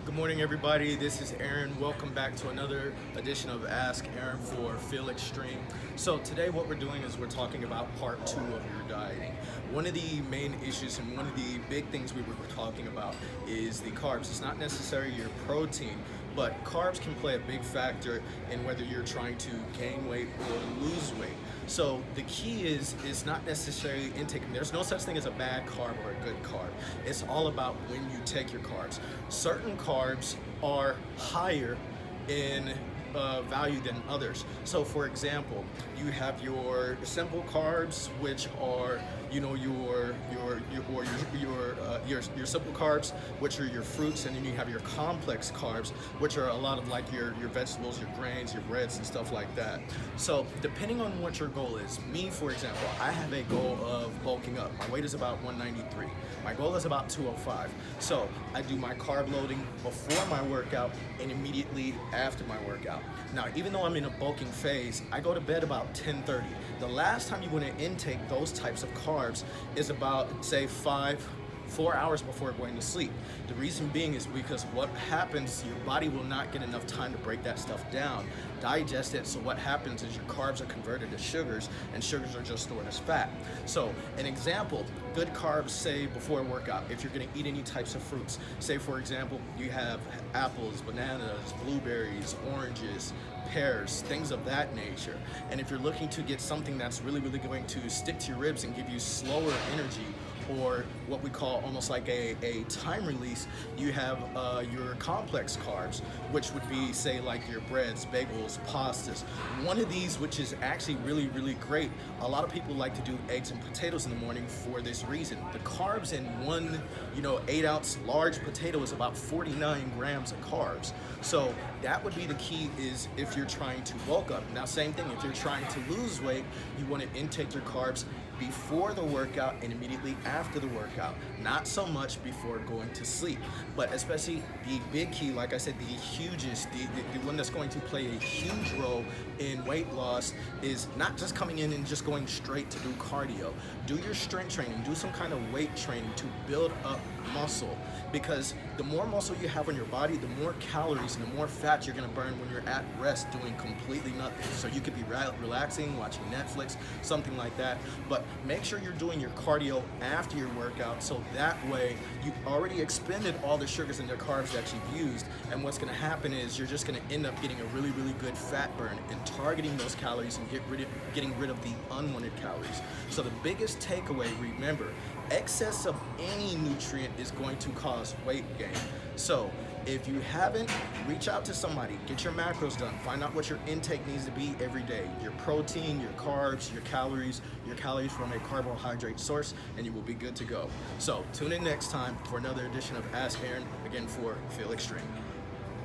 Good morning, everybody. This is Aaron. Welcome back to another edition of Ask Aaron for Feel Extreme. So today what we're doing is we're talking about part two of your dieting. One of the main issues and one of the big things we were talking about is the carbs. It's not necessarily your protein, but carbs can play a big factor in whether you're trying to gain weight or lose weight. So the key is not necessarily intake. There's no such thing as a bad carb or a good carb. It's all about when you take your carbs. Certain carbs are higher in value than others. So for example, you have your simple carbs, which are your simple carbs, which are your fruits, and then you have your complex carbs, which are a lot of like your vegetables, your grains, your breads, and stuff like that. So depending on what your goal is, me for example, I have a goal of bulking up. My weight is about 193. My goal is about 205. So I do my carb loading before my workout and immediately after my workout. Now, even though I'm in a bulking phase, I go to bed about 10:30. The last time you want to intake those types of carbs is about, say, 4 hours before going to sleep. The reason being is because what happens, your body will not get enough time to break that stuff down, digest it. So what happens is your carbs are converted to sugars, and sugars are just stored as fat. So an example, good carbs, say before a workout, if you're gonna eat any types of fruits, say for example, you have apples, bananas, blueberries, oranges, pears, things of that nature. And if you're looking to get something that's really going to stick to your ribs and give you slower energy, or what we call almost like a time release, you have your complex carbs, which would be, say, like your breads, bagels, pastas. One of these, which is actually really great, a lot of people like to do eggs and potatoes in the morning for this reason. The carbs in one 8-ounce large potato is about 49 grams of carbs. So that would be the key, is if you're trying to bulk up. Now same thing, if you're trying to lose weight, you want to intake your carbs before the workout and immediately after the workout, not so much before going to sleep. But especially the big key, like I said, the hugest, the one that's going to play a huge role in weight loss is not just coming in and just going straight to do cardio. Do your strength training, do some kind of weight training to build up muscle, because the more muscle you have on your body, the more calories and the more fat you're gonna burn when you're at rest doing completely nothing. So you could be relaxing, watching Netflix, something like that, but make sure you're doing your cardio after your workout, so that way you've already expended all the sugars and the carbs that you've used, and what's gonna happen is you're just gonna end up getting a really good fat burn and targeting those calories and getting rid of the unwanted calories. So the biggest takeaway, remember, excess of any nutrient is going to cause weight gain. So if you haven't, reach out to somebody, get your macros done, find out what your intake needs to be every day, your protein, your carbs, your calories from a carbohydrate source, and you will be good to go. So tune in next time for another edition of Ask Aaron, again for Feel Extreme.